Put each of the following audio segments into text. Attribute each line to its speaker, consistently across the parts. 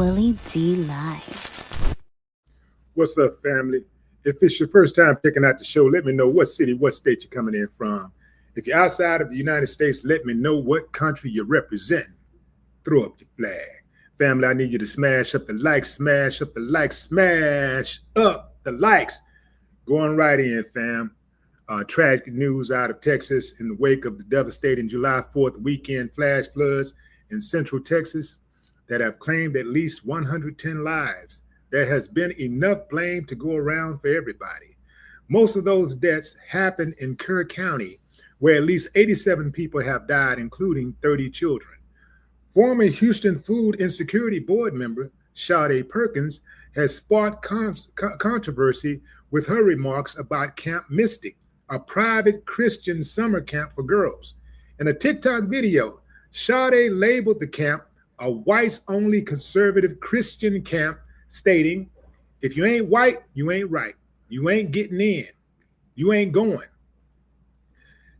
Speaker 1: Willie D Live.
Speaker 2: What's up, family? If it's your first time checking out the show, let me know what city, what state you're coming in from. If you're outside of the United States, let me know what country you represent. Throw up the flag. Family, I need you to smash up the likes, smash up the likes, smash up the likes. Going right in, fam. Tragic news out of Texas in the wake of the devastating July 4th weekend flash floods in central Texas that have claimed at least 110 lives. There has been enough blame to go around for everybody. Most of those deaths happened in Kerr County, where at least 87 people have died, including 30 children. Former Houston Food Insecurity Board member Sadé Perkins has sparked controversy with her remarks about Camp Mystic, a private Christian summer camp for girls. In a TikTok video, Sadé labeled the camp a whites-only conservative Christian camp, stating, "If you ain't white, you ain't right. You ain't getting in. You ain't going."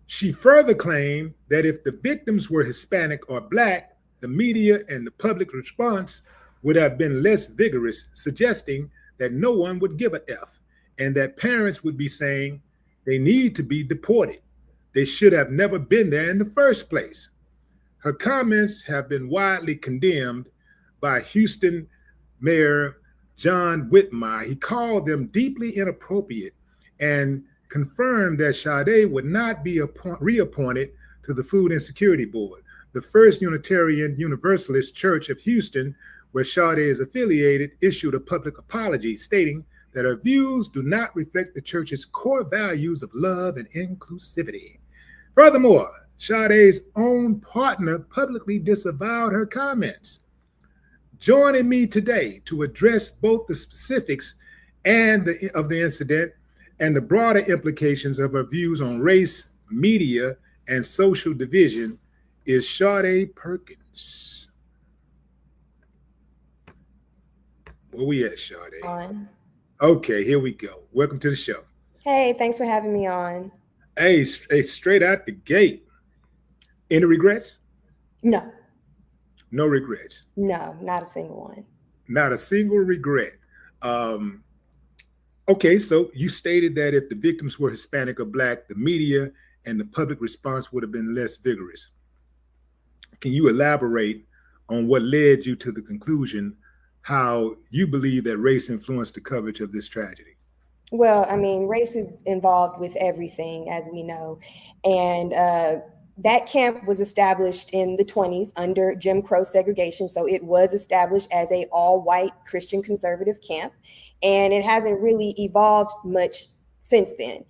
Speaker 2: She further claimed that if the victims were Hispanic or Black, the media and the public response would have been less vigorous, suggesting that no one would give a F and that parents would be saying they need to be deported. They should have never been there in the first place. Her comments have been widely condemned by Houston Mayor John Whitmire. He called them deeply inappropriate and confirmed that Sadé would not be reappointed to the Food Insecurity Board, the First Unitarian Universalist Church of Houston, where Sadé is affiliated, issued a public apology stating that her views do not reflect the church's core values of love and inclusivity. Furthermore, Sadé's own partner publicly disavowed her comments. Joining me today to address both the specifics of the incident and the broader implications of her views on race, media, and social division is Sadé Perkins. Where we at, Sadé?
Speaker 3: On.
Speaker 2: Okay, here we go. Welcome to the show.
Speaker 3: Hey, thanks for having me on.
Speaker 2: Hey, straight out the gate. Any regrets?
Speaker 3: No.
Speaker 2: No regrets.
Speaker 3: No, not a single one.
Speaker 2: Not a single regret. Okay, so you stated that if the victims were Hispanic or Black, the media and the public response would have been less vigorous. Can you elaborate on what led you to the conclusion how you believe that race influenced the coverage of this tragedy?
Speaker 3: Well, I mean, race is involved with everything, as we know. And that camp was established in the 1920s under Jim Crow segregation. So it was established as an all-white Christian conservative camp. And it hasn't really evolved much since then.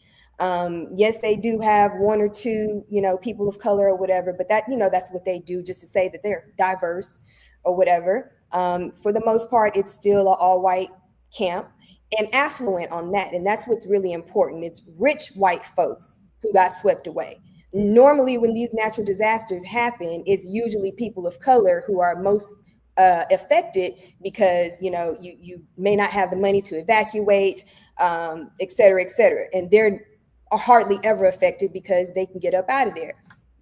Speaker 3: Yes, they do have one or two, people of color or whatever, but that, that's what they do just to say that they're diverse or whatever. For the most part, it's still an all-white camp and affluent on that. And that's what's really important. It's rich white folks who got swept away. Normally, when these natural disasters happen, it's usually people of color who are most affected because, you may not have the money to evacuate, et cetera, et cetera. And they're hardly ever affected because they can get up out of there.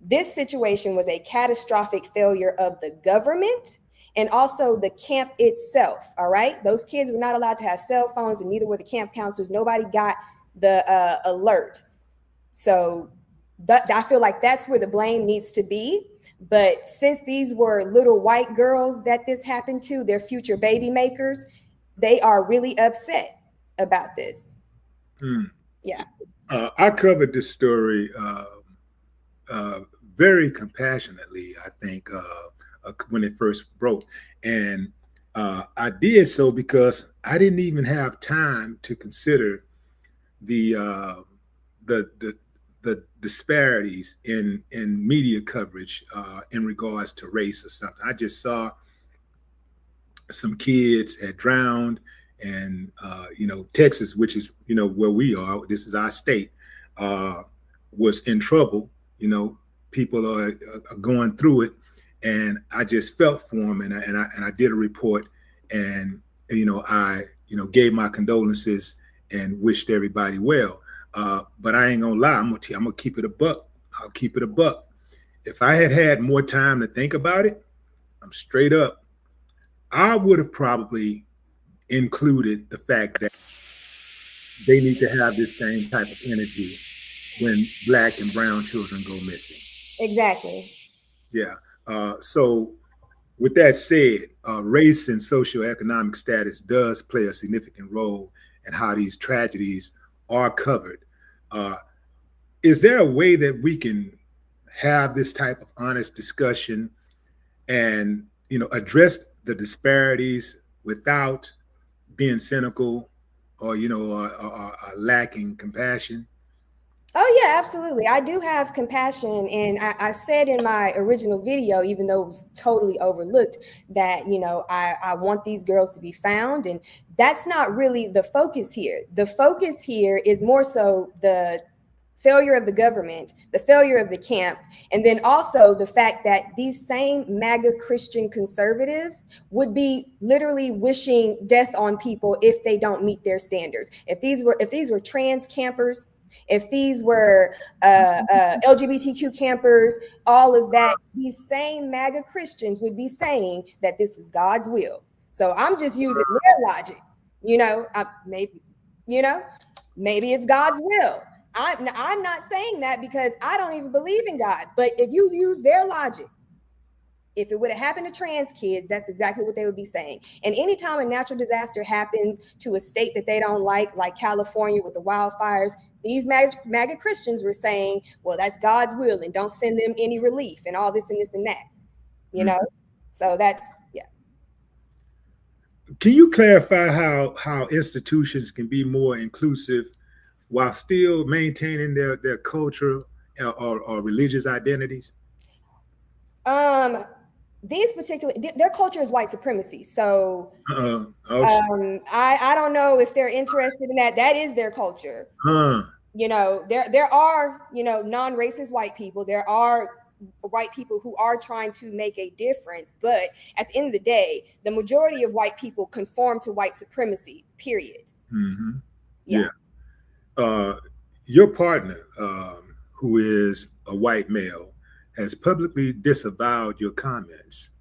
Speaker 3: This situation was a catastrophic failure of the government and also the camp itself. All right. Those kids were not allowed to have cell phones, and neither were the camp counselors. Nobody got the alert. So I feel like that's where the blame needs to be. But since these were little white girls that this happened to, their future baby makers, they are really upset about this. Yeah.
Speaker 2: I covered this story very compassionately, I think, when it first broke. And I did so because I didn't even have time to consider the disparities in media coverage in regards to race or something. I just saw some kids had drowned, and Texas, which is where we are, this is our state, was in trouble. People are going through it, and I just felt for them, and I did a report, and I gave my condolences and wished everybody well. But I ain't gonna lie, I'm gonna keep it a buck. I'll keep it a buck. If I had had more time to think about it, I'm straight up, I would have probably included the fact that they need to have this same type of energy when Black and brown children go missing.
Speaker 3: Exactly.
Speaker 2: Yeah. So with that said, race and socioeconomic status does play a significant role in how these tragedies are covered. Uh, is there a way that we can have this type of honest discussion and address the disparities without being cynical or lacking compassion?
Speaker 3: Oh yeah, absolutely. I do have compassion, and I said in my original video, even though it was totally overlooked, that I want these girls to be found, and that's not really the focus here. The focus here is more so the failure of the government, the failure of the camp, and then also the fact that these same MAGA Christian conservatives would be literally wishing death on people if they don't meet their standards. If these were trans campers, if these were LGBTQ campers, all of that, these same MAGA Christians would be saying that this is God's will. So I'm just using their logic. Maybe, maybe it's God's will. I'm not saying that because I don't even believe in God. But if you use their logic, if it would have happened to trans kids, that's exactly what they would be saying. And anytime a natural disaster happens to a state that they don't like California with the wildfires, these MAGA Christians were saying, well, that's God's will and don't send them any relief and all this and this and that, So that's, yeah.
Speaker 2: Can you clarify how institutions can be more inclusive while still maintaining their culture or religious identities?
Speaker 3: These particular, their culture is white supremacy. So I don't know if they're interested in that. That is their culture. There are, non-racist white people. There are white people who are trying to make a difference. But at the end of the day, the majority of white people conform to white supremacy, period.
Speaker 2: Mm-hmm. Yeah. Your partner, who is a white male, has publicly disavowed your comments.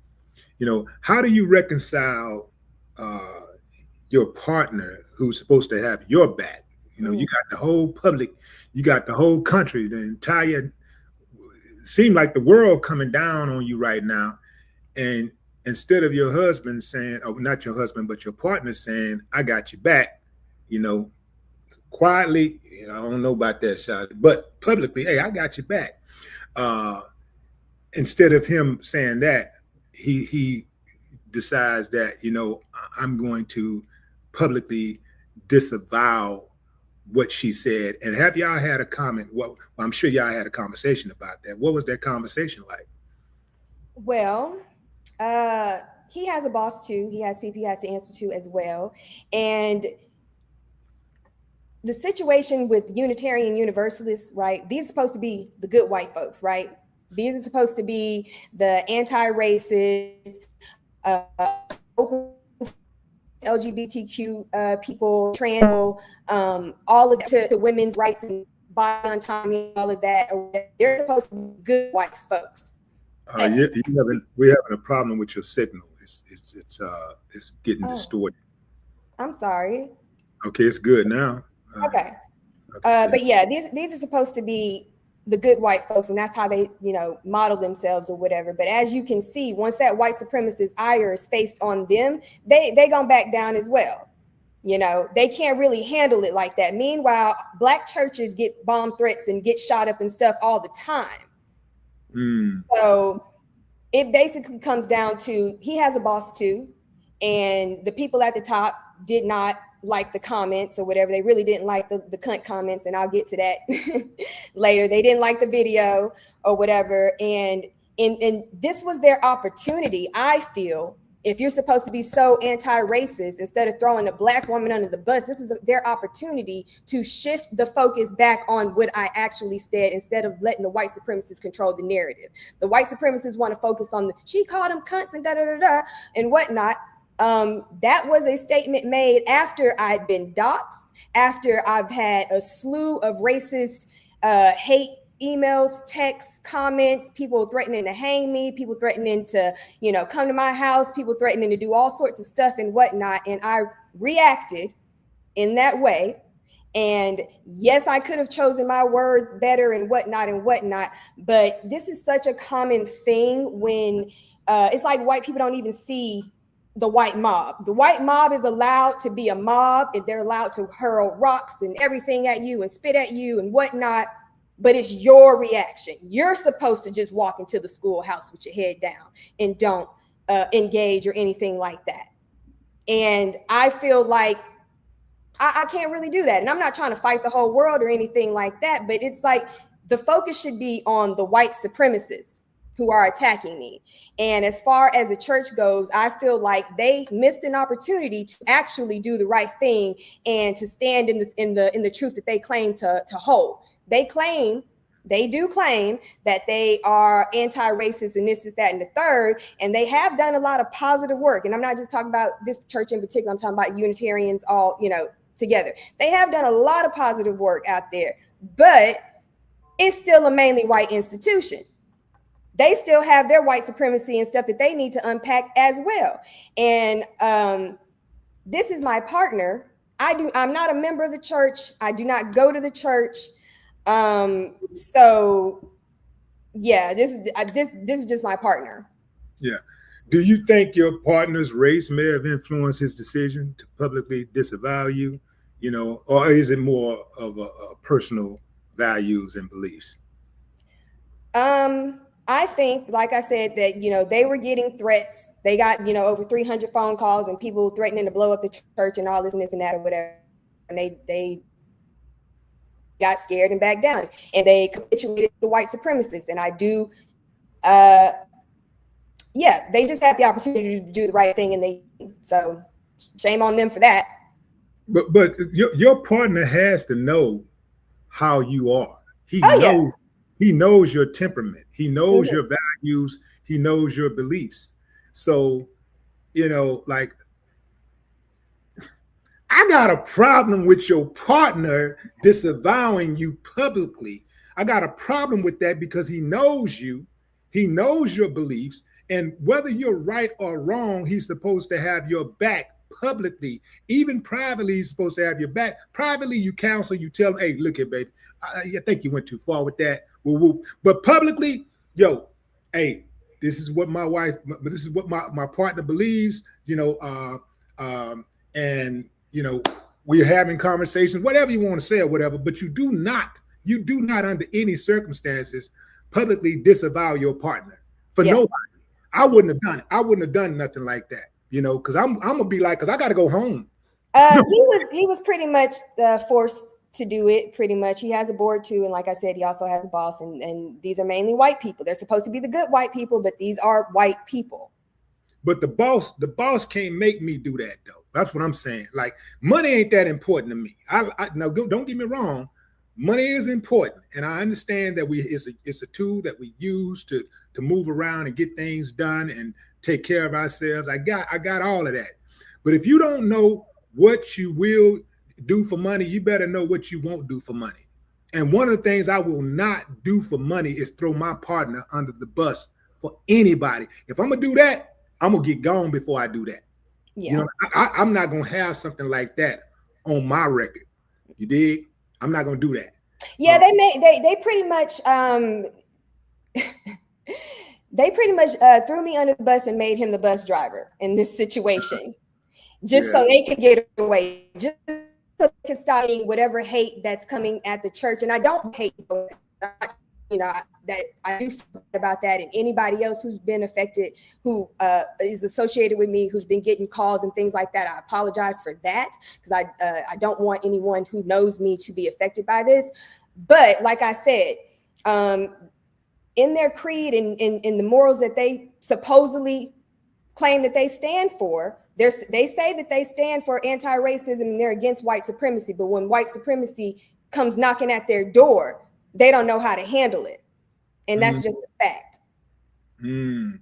Speaker 2: How do you reconcile your partner who's supposed to have your back? You got the whole public, you got the whole country, the entire, seem like the world coming down on you right now. And instead of your husband saying, oh, not your husband, but your partner saying, I got your back, quietly, I don't know about that, Sadé, but publicly, hey, I got your back. Instead of him saying that, he decides that, I'm going to publicly disavow what she said. And have y'all had a comment? Well, I'm sure y'all had a conversation about that. What was that conversation like?
Speaker 3: Well, he has a boss too. He has people he has to answer to as well. And the situation with Unitarian Universalists, right? These are supposed to be the good white folks, right? These are supposed to be the anti-racist, open LGBTQ people, trans, all of that to women's rights and body autonomy, all of that. They're supposed to be good white folks.
Speaker 2: We're having a problem with your signal. It's getting distorted.
Speaker 3: I'm sorry.
Speaker 2: Okay, it's good now.
Speaker 3: Okay. But yeah, these are supposed to be the good white folks, and that's how they, model themselves or whatever. But as you can see, once that white supremacist ire is faced on them, they gonna back down as well. They can't really handle it like that. Meanwhile, Black churches get bomb threats and get shot up and stuff all the time. So it basically comes down to, he has a boss too, and the people at the top did not like the comments or whatever. They really didn't like the cunt comments, and I'll get to that later. They didn't like the video or whatever, and this was their opportunity. I feel, if you're supposed to be so anti-racist, instead of throwing a Black woman under the bus, this is their opportunity to shift the focus back on what I actually said, instead of letting the white supremacists control the narrative. The white supremacists want to focus on she called them cunts and da-da-da-da and whatnot. That was a statement made after I'd been doxxed, after I've had a slew of racist hate emails, texts, comments, people threatening to hang me, people threatening to, come to my house, people threatening to do all sorts of stuff and whatnot. And I reacted in that way. And yes, I could have chosen my words better and whatnot. But this is such a common thing when it's like white people don't even see the white mob. The white mob is allowed to be a mob, and they're allowed to hurl rocks and everything at you and spit at you and whatnot. But it's your reaction. You're supposed to just walk into the schoolhouse with your head down and don't engage or anything like that. And I feel like I can't really do that. And I'm not trying to fight the whole world or anything like that, but it's like the focus should be on the white supremacists who are attacking me. And as far as the church goes, I feel like they missed an opportunity to actually do the right thing and to stand in the truth that they claim to hold. They do claim that they are anti-racist and this is that and the third, and they have done a lot of positive work. And I'm not just talking about this church in particular, I'm talking about Unitarians all, together. They have done a lot of positive work out there, but it's still a mainly white institution. They still have their white supremacy and stuff that they need to unpack as well. And this is my partner. I'm not a member of the church. I do not go to the church. So yeah, this is just my partner.
Speaker 2: Yeah. Do you think your partner's race may have influenced his decision to publicly disavow you, or is it more of a personal values and beliefs?
Speaker 3: I think, like I said, that, they were getting threats. They got, over 300 phone calls and people threatening to blow up the church and all this and this and that or whatever. And they got scared and backed down, and they capitulated to white supremacists. And I do, they just had the opportunity to do the right thing, and so shame on them for that.
Speaker 2: But your partner has to know how you are. He knows your temperament. He knows your values. He knows your beliefs. So, like, I got a problem with your partner disavowing you publicly. I got a problem with that because he knows you. He knows your beliefs. And whether you're right or wrong, he's supposed to have your back publicly. Even privately, he's supposed to have your back. Privately, you counsel, you tell him, hey, look here, baby, I think you went too far with that. Woo-woo. But publicly, hey, this is what my partner believes, and we're having conversations, whatever you want to say or whatever, but you do not under any circumstances publicly disavow your partner for nobody. I wouldn't have done it. I wouldn't have done nothing like that, because I'm gonna be like, because I got to go home.
Speaker 3: He was pretty much forced to do it. Pretty much, he has a board too, and like I said, he also has a boss, and these are mainly white people. They're supposed to be the good white people, but these are white people.
Speaker 2: But the boss can't make me do that though. That's what I'm saying. Like, money ain't that important to me. Now don't get me wrong. Money is important, and I understand that it's a tool that we use to move around and get things done and take care of ourselves. I got all of that. But if you don't know what you will do for money, you better know what you won't do for money. And one of the things I will not do for money is throw my partner under the bus for anybody. If I'm gonna do that, I'm gonna get gone before I do that.
Speaker 3: Yeah.
Speaker 2: I'm not gonna have something like that on my record. You dig? I'm not gonna do that.
Speaker 3: Yeah, they pretty much threw me under the bus and made him the bus driver in this situation, just so they could get away, just so they could stop whatever hate that's coming at the church. And I don't hate, that I do about that, and anybody else who's been affected, who is associated with me, who's been getting calls and things like that. I apologize for that, because I don't want anyone who knows me to be affected by this. But like I said, in their creed and in the morals that they supposedly claim that they stand for, they say that they stand for anti-racism and they're against white supremacy. But when white supremacy comes knocking at their door, they don't know how to handle it. And that's just a fact.
Speaker 2: In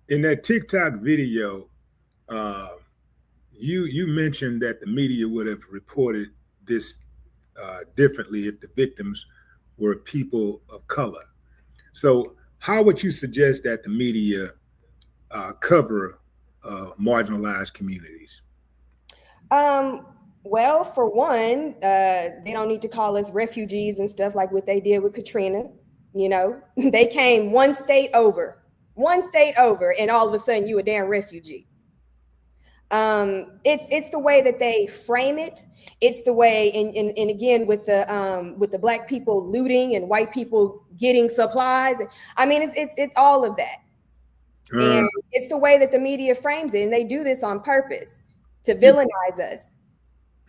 Speaker 2: that TikTok video, you mentioned that the media would have reported this differently if the victims were people of color. So how would you suggest that the media cover marginalized communities?
Speaker 3: Well, for one, they don't need to call us refugees and stuff like what they did with Katrina. You know, they came one state over, and all of a sudden you a damn refugee. It's the way that they frame it. It's the way, and again with the black people looting and white people getting supplies. I mean, it's all of that, and it's the way that the media frames it, and they do this on purpose to villainize us.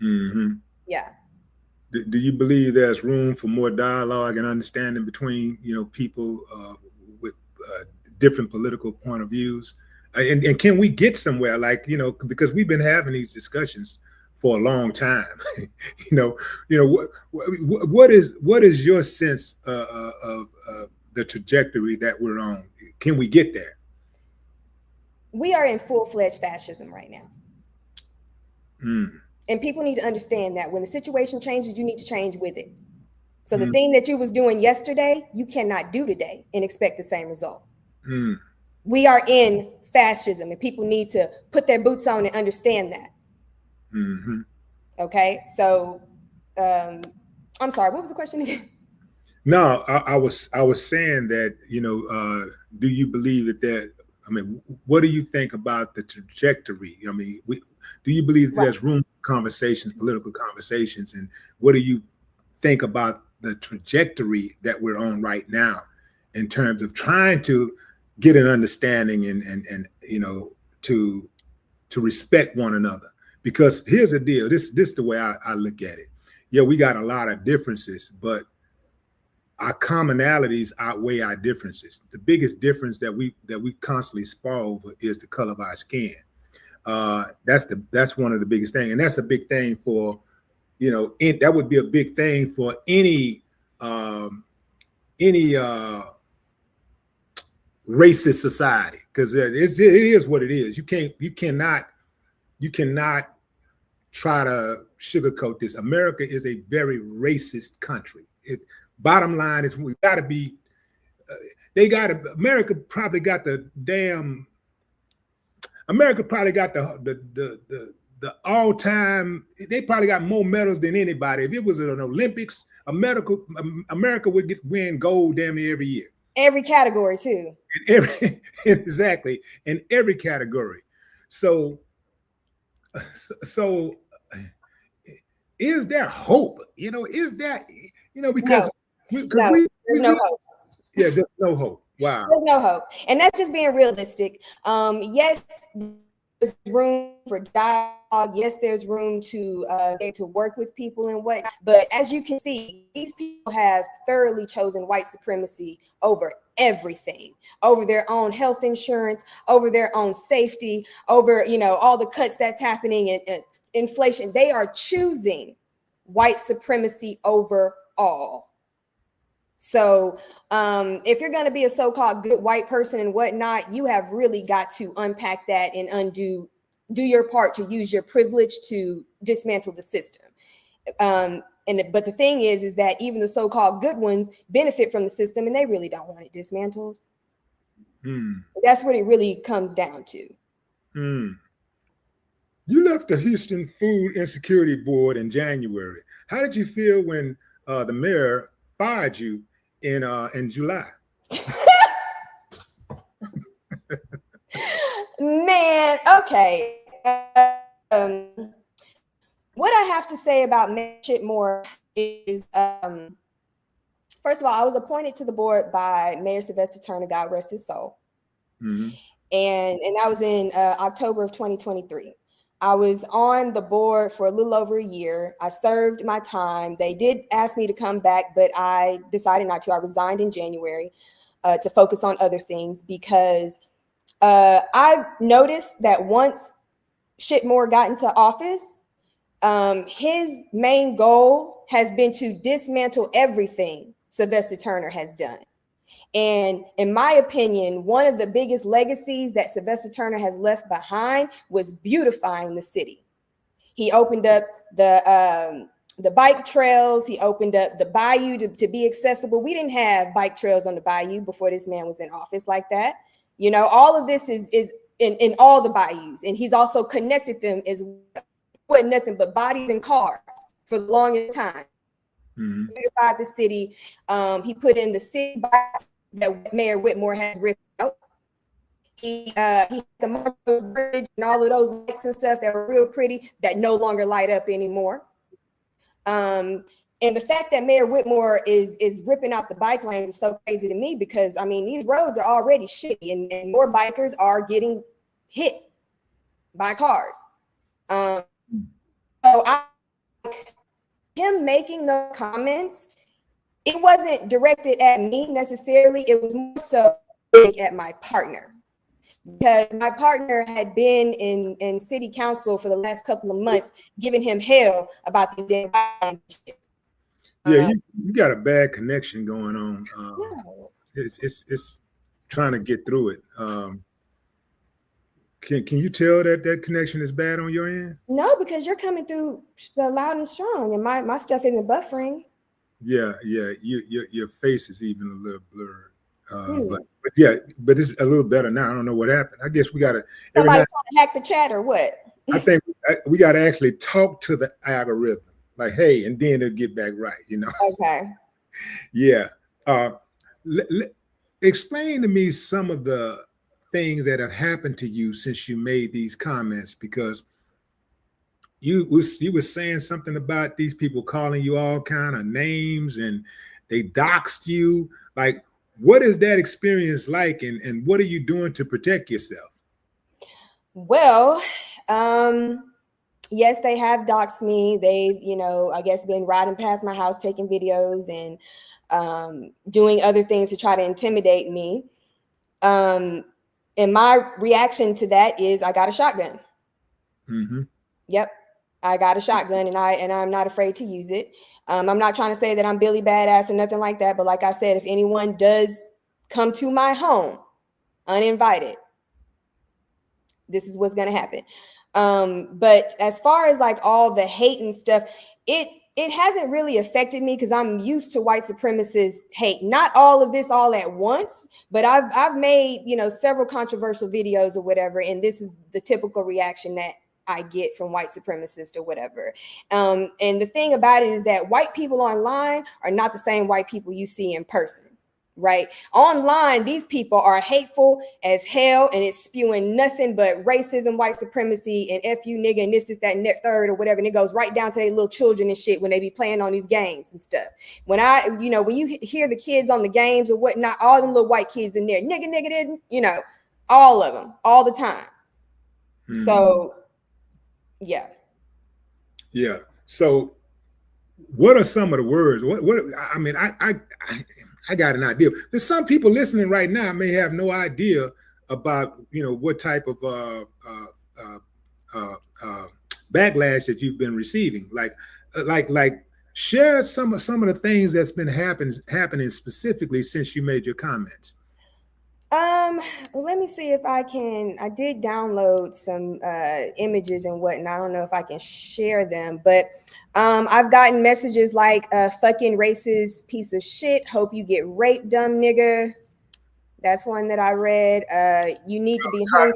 Speaker 2: Mm-hmm.
Speaker 3: Yeah.
Speaker 2: Do you believe there's room for more dialogue and understanding between people with different political point of views? And can we get somewhere, like, because we've been having these discussions for a long time. What is your sense of the trajectory that we're on? Can we get there?
Speaker 3: We are in full-fledged fascism right now. And people need to understand that when the situation changes, you need to change with it. So the thing that you was doing yesterday, you cannot do today and expect the same result. We are in fascism, and people need to put their boots on and understand that. Okay, so I'm sorry, what was the question again?
Speaker 2: No, I was saying that, do you believe that what do you think about the trajectory? Do you believe there's room for conversations, political conversations, and what do you think about the trajectory that we're on right now in terms of trying to get an understanding and to respect one another? Because here's the deal. This is the way I look at it. Yeah, we got a lot of differences, but our commonalities outweigh our differences. The biggest difference that we constantly spar over is the color of our skin. That's one of the biggest things, and that's a big thing for that would be a big thing for any racist society, because it is what it is. You cannot try to sugarcoat this. America is a very racist country. Bottom line is we got to be. America probably got the all-time. They probably got more medals than anybody. If it was an Olympics, America would win gold damn near every year.
Speaker 3: Every category too.
Speaker 2: Exactly, in every category. So is there hope? Is that because
Speaker 3: there's no hope.
Speaker 2: Yeah, there's no hope. Wow.
Speaker 3: There's no hope. And that's just being realistic. Yes, there's room for dialogue. Yes, there's room to work with people and what. But as you can see, these people have thoroughly chosen white supremacy over everything, over their own health insurance, over their own safety, over all the cuts that's happening and inflation. They are choosing white supremacy over all. So if you're going to be a so-called good white person and whatnot, you have really got to unpack that and do your part to use your privilege to dismantle the system. But the thing is that even the so-called good ones benefit from the system, and they really don't want it dismantled. That's what it really comes down to.
Speaker 2: You left the Houston Food Insecurity Board in January. How did you feel when the mayor fired you in July?
Speaker 3: Man, okay. What I have to say about Mayor Shitmore is, first of all, I was appointed to the board by Mayor Sylvester Turner, God rest his soul. And that was in October of 2023. I was on the board for a little over a year. I served my time. They did ask me to come back, but I decided not to. I resigned in January to focus on other things because I noticed that once Shitmore got into office, his main goal has been to dismantle everything Sylvester Turner has done. And in my opinion, one of the biggest legacies that Sylvester Turner has left behind was beautifying the city. He opened up the the bike trails. He opened up the bayou to be accessible. We didn't have bike trails on the bayou before this man was in office like that. You know, all of this is in all the bayous, and he's also connected them as well. Nothing but bodies and cars for the longest time. Beautified the city. He put in the city bikes that Mayor Whitmore has ripped out. He had the Marshall Bridge and all of those lights and stuff that were real pretty that no longer light up anymore. And the fact that Mayor Whitmore is ripping out the bike lanes is so crazy to me, because I mean, these roads are already shitty, and more bikers are getting hit by cars. So him making those comments, it wasn't directed at me necessarily. It was more so at my partner, because my partner had been in city council for the last couple of months, giving him hell about these damn shit.
Speaker 2: Yeah, you got a bad connection going on. It's trying to get through it. Can you tell that connection is bad on your end?
Speaker 3: No, because you're coming through loud and strong, and my stuff isn't buffering.
Speaker 2: Yeah, your face is even a little blurred. But it's a little better now. I don't know what happened. I guess we got to.
Speaker 3: Somebody trying to hack the chat or what?
Speaker 2: I think we got to actually talk to the algorithm, like, hey, and then it'll get back right. You know.
Speaker 3: Okay.
Speaker 2: Yeah. Explain to me some of the things that have happened to you since you made these comments, because you were saying something about these people calling you all kind of names and they doxed you. Like, what is that experience like, and what are you doing to protect yourself?
Speaker 3: Well, yes, they have doxed me. They've, I guess, been riding past my house, taking videos and doing other things to try to intimidate me. And my reaction to that is I got a shotgun. Yep. I got a shotgun, and I'm not afraid to use it. I'm not trying to say that I'm Billy Badass or nothing like that. But like I said, if anyone does come to my home uninvited, this is what's going to happen. But as far as like all the hate and stuff, it hasn't really affected me, because I'm used to white supremacist hate. Not all of this all at once, but I've made, several controversial videos or whatever, and this is the typical reaction that I get from white supremacists or whatever. And the thing about it is that white people online are not the same white people you see in person, right? Online, these people are hateful as hell, and it's spewing nothing but racism, white supremacy, and F you nigga, and this, that, and that third or whatever. And it goes right down to their little children and shit when they be playing on these games and stuff. When when you hear the kids on the games or whatnot, all them little white kids in there, nigga, all of them, all the time. So, yeah.
Speaker 2: Yeah. So what are some of the words? What I mean, I got an idea. There's some people listening right now may have no idea about, what type of backlash that you've been receiving. Like share some of the things that's been happening specifically since you made your comments.
Speaker 3: Let me see if I did download some images and whatnot. I don't know if I can share them, but I've gotten messages like fucking racist piece of shit. Hope you get raped, dumb nigga. That's one that I read. You need to be hung.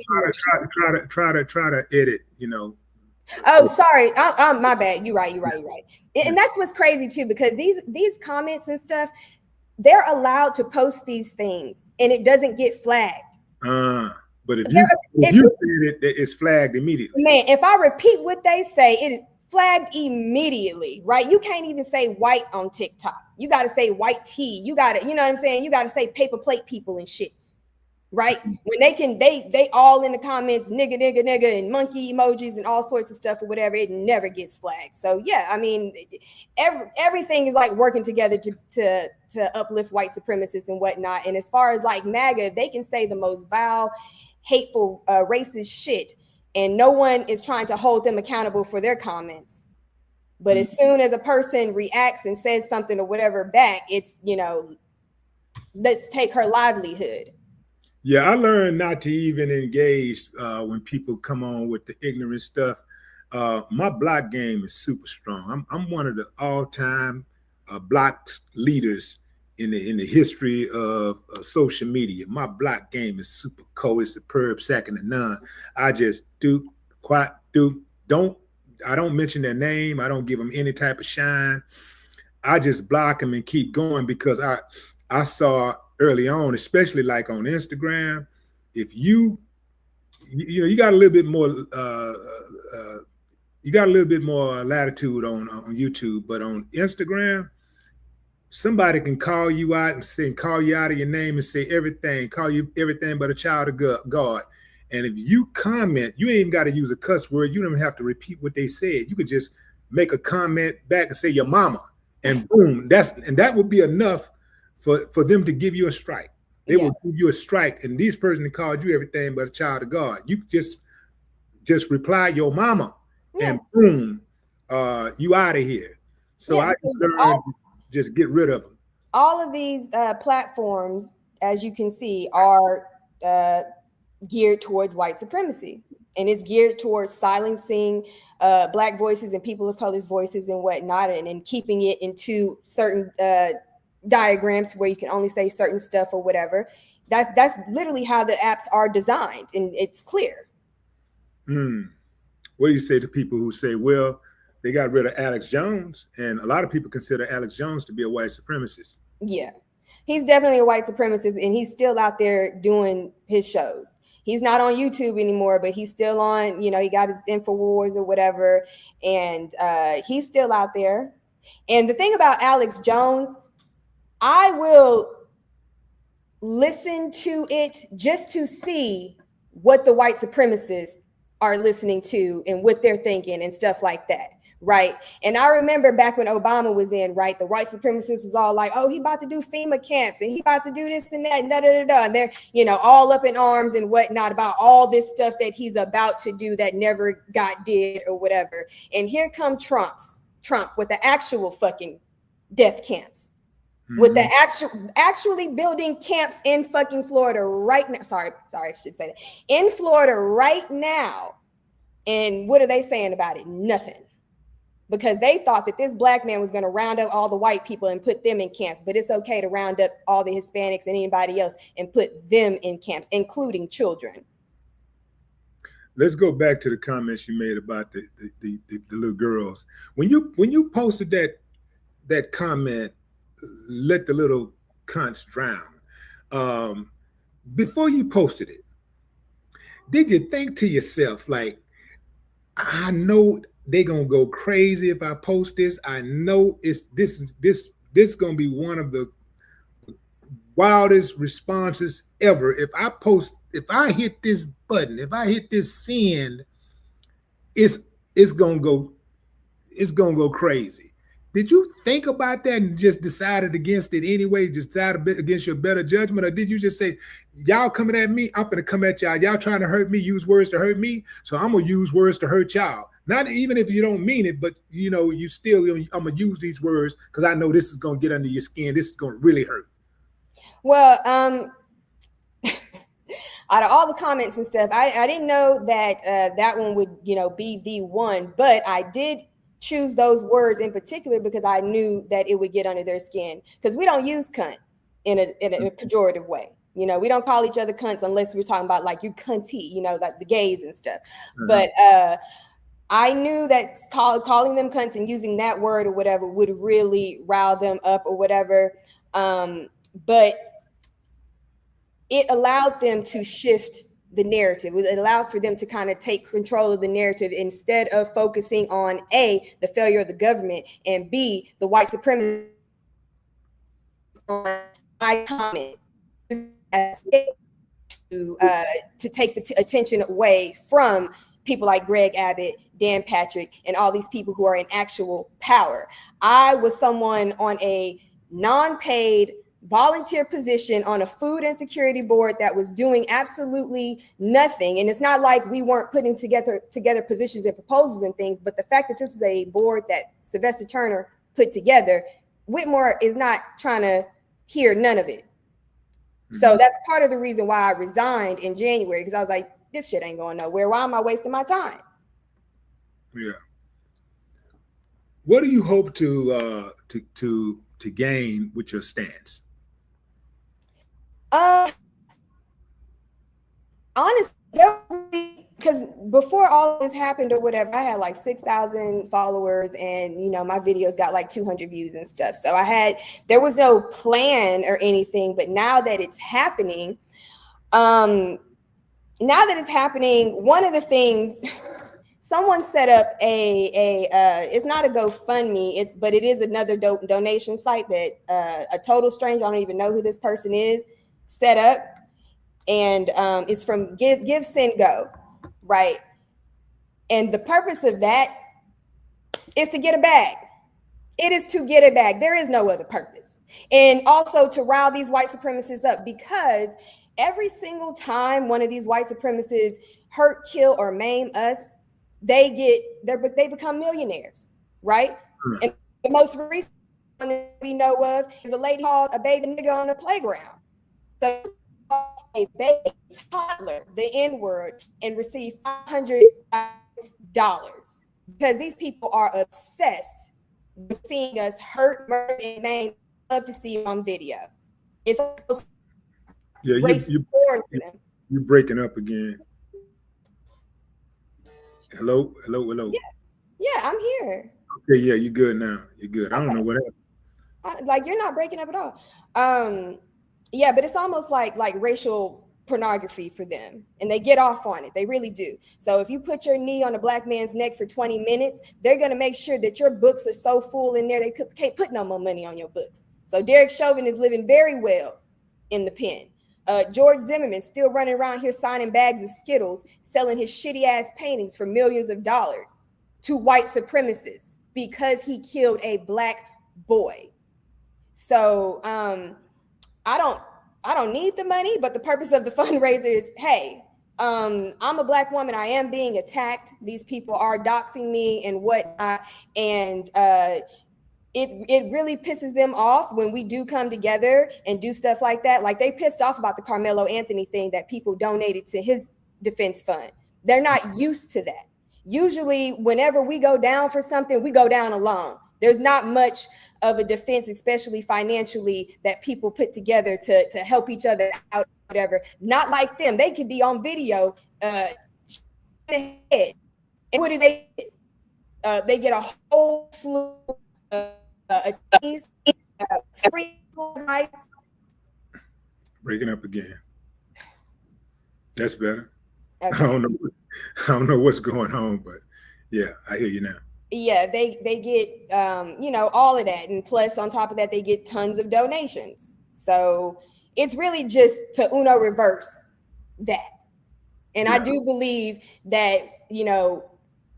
Speaker 2: Try to edit,
Speaker 3: Oh, sorry. My bad. You're right. And that's what's crazy too, because these comments and stuff, they're allowed to post these things and it doesn't get flagged.
Speaker 2: But if you say it's flagged immediately.
Speaker 3: Man, if I repeat what they say, it is flagged immediately, right? You can't even say white on TikTok. You got to say white tea. You got to, you know what I'm saying? You got to say paper plate people and shit, right? When they all in the comments, nigga, and monkey emojis and all sorts of stuff or whatever, it never gets flagged. So yeah, I mean, everything is like working together to uplift white supremacists and whatnot. And as far as like MAGA, they can say the most vile, hateful, racist shit, and no one is trying to hold them accountable for their comments. But as soon as a person reacts and says something or whatever back, it's, let's take her livelihood.
Speaker 2: Yeah, I learned not to even engage when people come on with the ignorant stuff. My block game is super strong. I'm one of the all-time block leaders in the history of social media. My block game is super cold. It's superb, second to none. I just don't. I don't mention their name. I don't give them any type of shine. I just block them and keep going because I saw early on, especially like on Instagram, if you got a little bit more you got a little bit more latitude on YouTube, but on Instagram, somebody can call you out and call you out of your name and say everything, call you everything but a child of God. And if you comment, you ain't even got to use a cuss word. You don't have to repeat what they said. You could just make a comment back and say your mama, and boom, that would be enough for them to give you a strike. They will give you a strike. And this person that called you everything but a child of God, you just reply your mama, and boom, you out of here. So I just learned just get rid of them.
Speaker 3: All of these platforms, as you can see, are geared towards white supremacy, and it's geared towards silencing Black voices and people of color's voices and whatnot, and keeping it into certain diagrams where you can only say certain stuff or whatever. That's literally how the apps are designed, and it's clear.
Speaker 2: What do you say to people who say, well, they got rid of Alex Jones, and a lot of people consider Alex Jones to be a white supremacist?
Speaker 3: Yeah, he's definitely a white supremacist, and he's still out there doing his shows. He's not on YouTube anymore, but he's still on, he got his InfoWars or whatever, and he's still out there. And the thing about Alex Jones, I will listen to it just to see what the white supremacists are listening to and what they're thinking and stuff like that, right? And I remember back when Obama was in, right, the white supremacists was all like, oh, he about to do FEMA camps and he about to do this and that, and and they're, all up in arms and whatnot about all this stuff that he's about to do that never got did or whatever. And here come Trump with the actual fucking death camps. With the actually building camps in fucking Florida right now. Sorry, I should say that. In Florida right now. And what are they saying about it? Nothing. Because they thought that this Black man was going to round up all the white people and put them in camps. But it's okay to round up all the Hispanics and anybody else and put them in camps, including children.
Speaker 2: Let's go back to the comments you made about the little girls. When you posted that comment, let the little cunts drown. Before you posted it, did you think to yourself, like, I know they're gonna go crazy if I post this. I know this gonna be one of the wildest responses ever. If I hit this button, if I hit this send, it's gonna go crazy. Did you think about that and just decided against it anyway? Just decided against your better judgment? Or did you just say, y'all coming at me, I'm going to come at y'all. Y'all trying to hurt me, use words to hurt me, so I'm going to use words to hurt y'all. Not even if you don't mean it, but, you still, I'm going to use these words because I know this is going to get under your skin. This is going to really hurt.
Speaker 3: Well, out of all the comments and stuff, I didn't know that that one would, be the one, but I did choose those words in particular because I knew that it would get under their skin, because we don't use cunt in a pejorative way. We don't call each other cunts unless we're talking about like you cunty, like the gays and stuff. But I knew that calling them cunts and using that word or whatever would really rile them up or whatever. But it allowed them to shift the narrative. It allowed for them to kind of take control of the narrative instead of focusing on A, the failure of the government, and B, the white supremacy. On my comment to take the attention away from people like Greg Abbott, Dan Patrick, and all these people who are in actual power. I was someone on a non-paid volunteer position on a food insecurity board that was doing absolutely nothing. And it's not like we weren't putting together positions and proposals and things, but the fact that this was a board that Sylvester Turner put together, Whitmore is not trying to hear none of it. So that's part of the reason why I resigned in January, because I was like, this shit ain't going nowhere. Why am I wasting my time?
Speaker 2: Yeah. What do you hope to gain with your stance?
Speaker 3: Honestly, because before all this happened or whatever, I had like 6,000 followers, and my videos got like 200 views and stuff. So there was no plan or anything. But now that it's happening, one of the things. Someone set up it's not a GoFundMe, but it is another donation site that a total stranger, I don't even know who this person is, set up. And it's from Give Send Go, right? And the purpose of that is to get a bag. It is to get a bag. There is no other purpose. And also to rile these white supremacists up, because every single time one of these white supremacists hurt, kill, or maim us, they become millionaires, right? And the most recent one that we know of is a lady called a baby nigga on the playground. So a baby toddler the N-word and receive $500 because these people are obsessed with seeing us hurt, murder, and maim. Love to see it on video. It's
Speaker 2: you're breaking up again. Hello.
Speaker 3: Yeah, I'm here.
Speaker 2: Okay, yeah, you're good now. You're good. I don't know what happened.
Speaker 3: Like, you're not breaking up at all. Yeah, but it's almost like racial pornography for them, and they get off on it. They really do. So if you put your knee on a black man's neck for 20 minutes, they're going to make sure that your books are so full in there they can't put no more money on your books. So Derek Chauvin is living very well in the pen. George Zimmerman still running around here signing bags of Skittles, selling his shitty ass paintings for millions of dollars to white supremacists because he killed a black boy. So I don't need the money, but the purpose of the fundraiser is, hey, I'm a black woman. I am being attacked. These people are doxing me and whatnot. And it really pisses them off when we do come together and do stuff like that. Like, they pissed off about the Carmelo Anthony thing that people donated to his defense fund. They're not used to that. Usually, whenever we go down for something, we go down alone. There's not much of a defense, especially financially, that people put together to help each other out, whatever. Not like them. They could be on video. And what do they get? They get a whole slew of free advice.
Speaker 2: Breaking up again. That's better. Okay. I don't know what's going on, but yeah, I hear you now.
Speaker 3: Yeah, they get all of that, and plus on top of that, they get tons of donations. So it's really just to uno reverse that. And yeah. I do believe that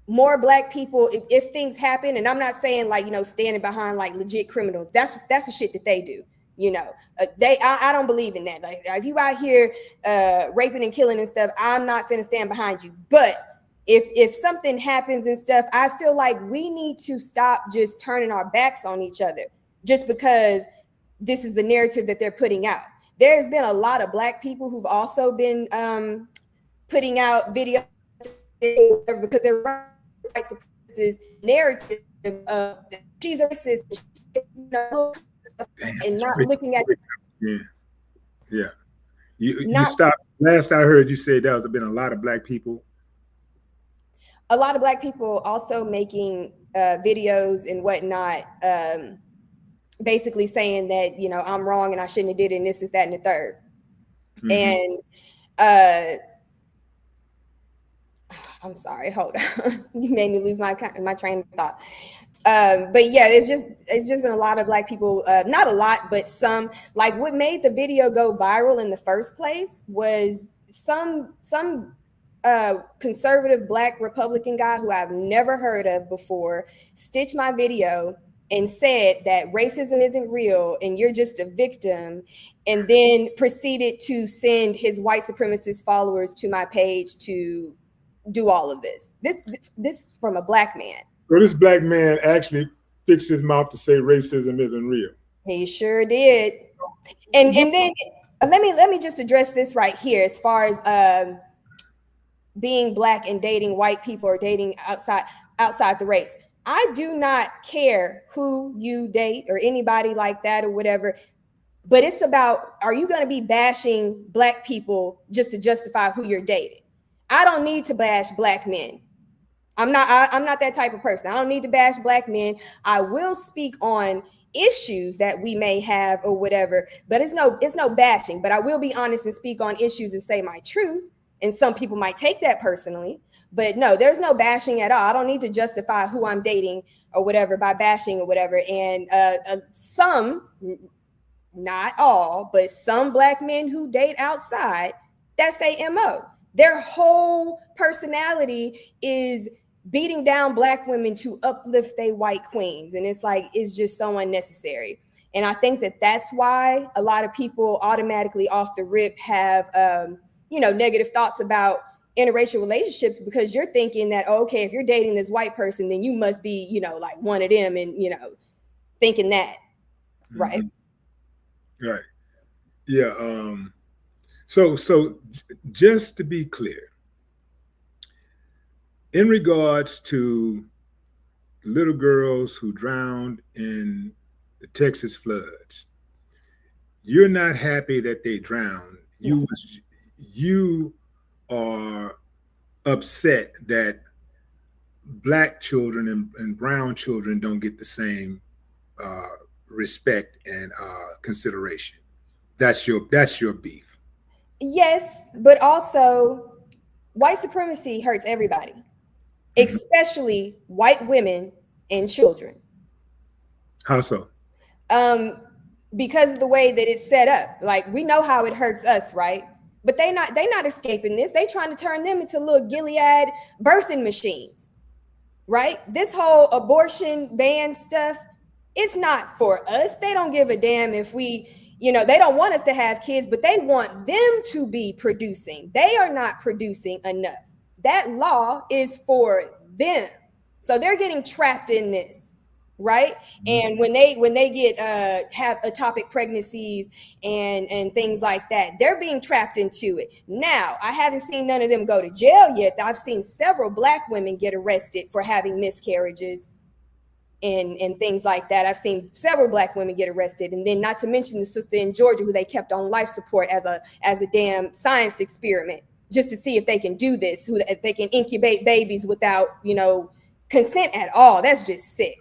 Speaker 3: more black people, if things happen, and I'm not saying like standing behind like legit criminals. That's the shit that they do. I don't believe in that. Like, if you out here raping and killing and stuff, I'm not finna stand behind you. But if something happens and stuff, I feel like we need to stop just turning our backs on each other just because this is the narrative that they're putting out. There's been a lot of black people who've also been putting out videos because they're white supremacist narrative of she's a racist, and not looking at.
Speaker 2: Yeah. You stopped. Last I heard you say there's been a lot of black people.
Speaker 3: A lot of black people also making videos and whatnot, basically saying that I'm wrong and I shouldn't have did it, and this is that and the third. Mm-hmm. And I'm sorry, hold on. You made me lose my train of thought. But yeah, it's just been a lot of black people, not a lot, but some. Like, what made the video go viral in the first place was some conservative black Republican guy who I've never heard of before stitched my video and said that racism isn't real and you're just a victim, and then proceeded to send his white supremacist followers to my page to do all of this. This from a black man.
Speaker 2: So this black man actually fixed his mouth to say racism isn't real.
Speaker 3: He sure did. And then let me just address this right here as far as being black and dating white people or dating outside. outside the race. I do not care who you date or anybody like that or whatever, but it's about, are you going to be bashing Black people just to justify who you're dating? I don't need to bash Black men. I'm not that type of person. I don't need to bash Black men. I will speak on issues that we may have or whatever, but it's no bashing. But I will be honest and speak on issues and say my truth. And some people might take that personally, but no, there's no bashing at all. I don't need to justify who I'm dating or whatever by bashing or whatever. And some, not all, but some Black men who date outside, that's their MO. Their whole personality is beating down Black women to uplift their white queens. And it's like, it's just so unnecessary. And I think that that's why a lot of people automatically off the rip have, negative thoughts about interracial relationships, because you're thinking that, okay, if you're dating this white person, then you must be, like one of them, and, thinking that, right?
Speaker 2: Right. Yeah. So just to be clear, in regards to little girls who drowned in the Texas floods, you're not happy that they drowned. You are upset that Black children and brown children don't get the same respect and consideration. That's your beef.
Speaker 3: Yes, but also white supremacy hurts everybody, especially white women and children.
Speaker 2: How so?
Speaker 3: Because of the way that it's set up. Like, we know how it hurts us, right? But they not escaping this. They trying to turn them into little Gilead birthing machines, right? This whole abortion ban stuff, it's not for us. They don't give a damn if we, they don't want us to have kids, but they want them to be producing. They are not producing enough. That law is for them. So they're getting trapped in this, right? And when they get have ectopic pregnancies and things like that, they're being trapped into it. Now, I haven't seen none of them go to jail yet. I've seen several Black women get arrested for having miscarriages and things like that. I've seen several Black women get arrested, and then not to mention the sister in Georgia who they kept on life support as a damn science experiment, just to see if they can do this, if they can incubate babies without consent at all. That's just sick.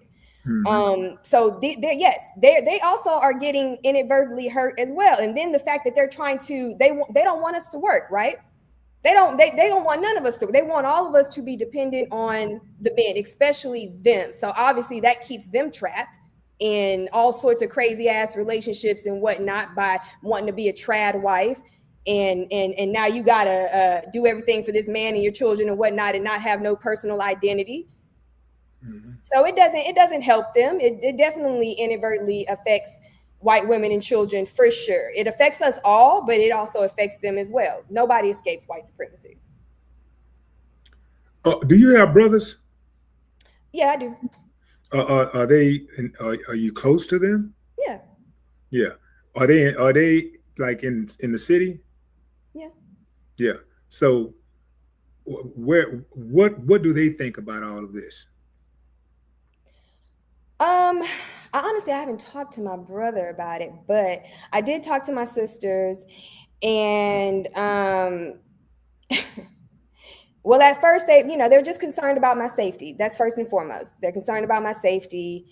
Speaker 3: So they also are getting inadvertently hurt as well. And then the fact that they're trying to, they don't want us to work, right? They don't want none of us to. They want all of us to be dependent on the men, especially them. So obviously that keeps them trapped in all sorts of crazy ass relationships and whatnot by wanting to be a trad wife. And now you gotta do everything for this man and your children and whatnot, and not have no personal identity. So it doesn't help them. It definitely inadvertently affects white women and children for sure. It affects us all, but it also affects them as well. Nobody escapes white supremacy.
Speaker 2: Do you have brothers?
Speaker 3: Yeah, I do.
Speaker 2: Are they? Are you close to them?
Speaker 3: Yeah.
Speaker 2: Yeah. Are they like in the city?
Speaker 3: Yeah.
Speaker 2: Yeah. So what do they think about all of this?
Speaker 3: I haven't talked to my brother about it, but I did talk to my sisters, and well, at first they're just concerned about my safety. That's first and foremost. They're concerned about my safety.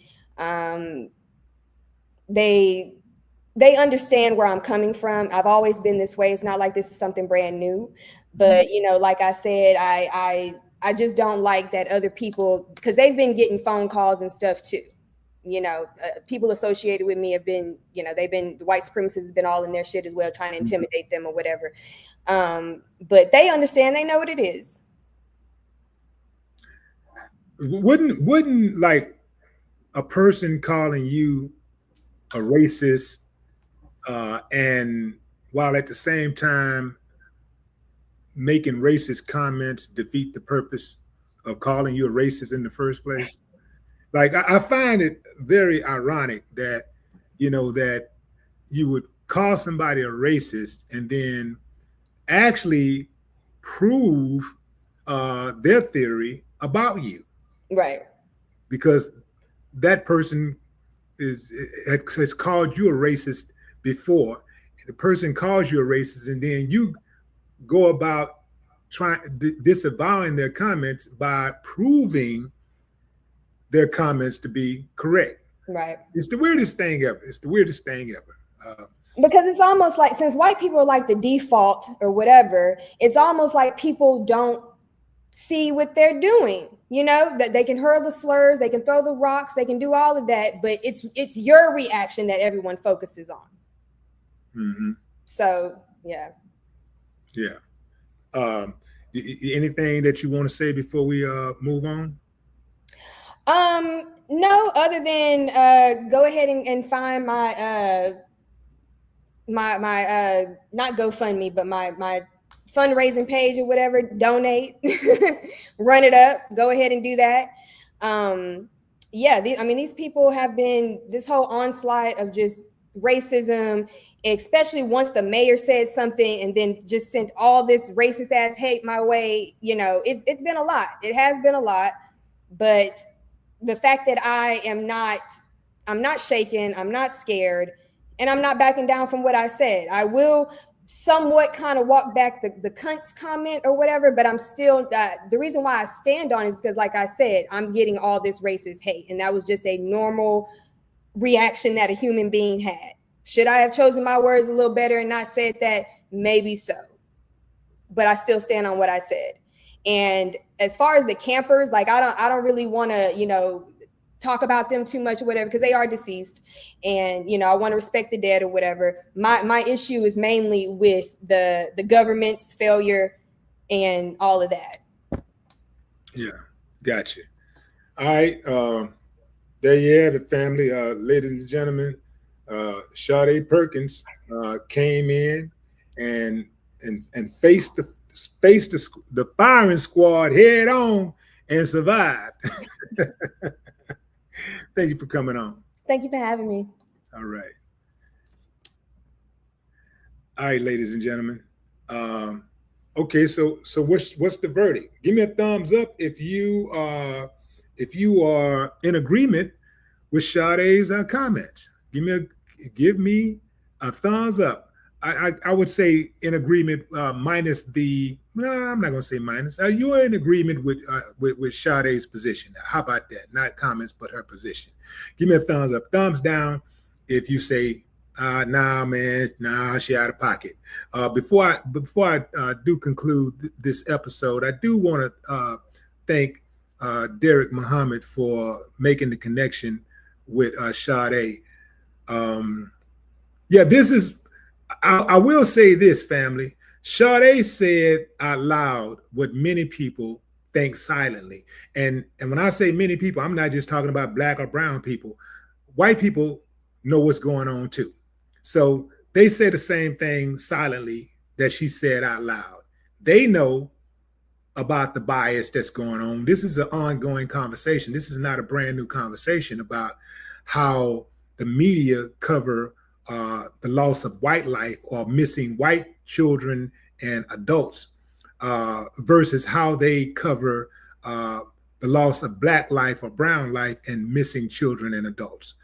Speaker 3: They understand where I'm coming from. I've always been this way. It's not like this is something brand new, but like I said, I just don't like that other people, because they've been getting phone calls and stuff too. People associated with me have been, the white supremacists have been all in their shit as well, trying to intimidate them or whatever. But they understand, they know what it is.
Speaker 2: Wouldn't like a person calling you a racist, and while at the same time making racist comments defeat the purpose of calling you a racist in the first place? Like, I find it very ironic that, that you would call somebody a racist and then actually prove their theory about you.
Speaker 3: Right.
Speaker 2: because that person has called you a racist before. The person calls you a racist, and then you go about trying disavowing their comments by proving their comments to be correct.
Speaker 3: Right.
Speaker 2: It's the weirdest thing ever. It's the weirdest thing ever.
Speaker 3: Because it's almost like, since white people are like the default or whatever, it's almost like people don't see what they're doing. You know, that they can hurl the slurs, they can throw the rocks, they can do all of that, but it's your reaction that everyone focuses on.
Speaker 2: Mm-hmm.
Speaker 3: So yeah.
Speaker 2: Anything that you want to say before we move on?
Speaker 3: No, other than go ahead and find my my not GoFundMe, but my fundraising page or whatever. Donate, run it up. Go ahead and do that. Yeah, these people have been, this whole onslaught of just racism, especially once the mayor said something and then just sent all this racist ass hate my way. You know, it's been a lot. It has been a lot, but the fact that I'm not shaken, I'm not scared, and I'm not backing down from what I said. I will somewhat kind of walk back the cunts comment or whatever, but I'm still, the reason why I stand on it is because, like I said, I'm getting all this racist hate, and that was just a normal reaction that a human being had. Should I have chosen my words a little better and not said that? Maybe so, but I still stand on what I said. And as far as the campers, like I don't really want to, talk about them too much or whatever, because they are deceased, and I want to respect the dead or whatever. My issue is mainly with the government's failure and all of that.
Speaker 2: Yeah, gotcha. All right, there you have it, family. Ladies and gentlemen, Sadé Perkins came in and faced the firing squad head on and survived. Thank you for coming on.
Speaker 3: Thank you for having me.
Speaker 2: All right. All right, ladies and gentlemen. Okay, so what's the verdict? Give me a thumbs up if you are in agreement with Sadé's comments. Give me a thumbs up. I would say in agreement, minus the. No, I'm not going to say minus. You're in agreement with Sadé's position. How about that? Not comments, but her position. Give me a thumbs up. Thumbs down if you say, nah, man, nah, she out of pocket. Before I do conclude this episode, I do want to thank Derek Muhammad for making the connection with Sadé. This is. I will say this, family. Sadé said out loud what many people think silently. And when I say many people, I'm not just talking about black or brown people. White people know what's going on too. So they say the same thing silently that she said out loud. They know about the bias that's going on. This is an ongoing conversation. This is not a brand new conversation about how the media cover the loss of white life or missing white children and adults versus how they cover the loss of black life or brown life and missing children and adults,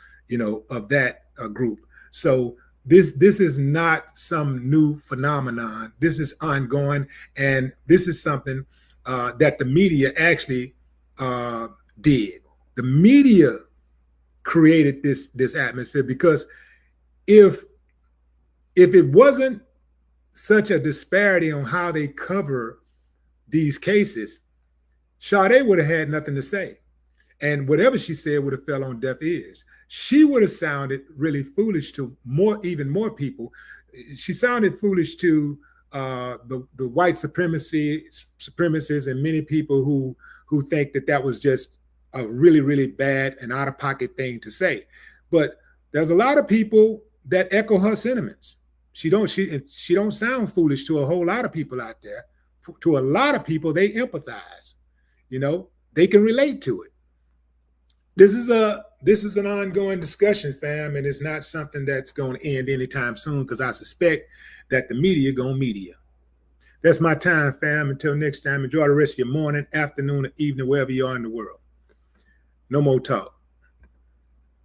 Speaker 2: of that group. So this is not some new phenomenon. This is ongoing, and this is something that the media actually did. The media created this atmosphere, because if it wasn't such a disparity on how they cover these cases, Sadé would have had nothing to say. And whatever she said would have fell on deaf ears. She would have sounded really foolish to even more people. She sounded foolish to the white supremacists and many people who think that was just a really, really bad and out-of-pocket thing to say. But there's a lot of people that echo her sentiments. She don't sound foolish to a whole lot of people out there. To a lot of people, they empathize. They can relate to it. This is an ongoing discussion, fam, and it's not something that's going to end anytime soon, because I suspect that the media gonna media. That's my time, fam. Until next time, enjoy the rest of your morning, afternoon, or evening, wherever you are in the world. No more talk.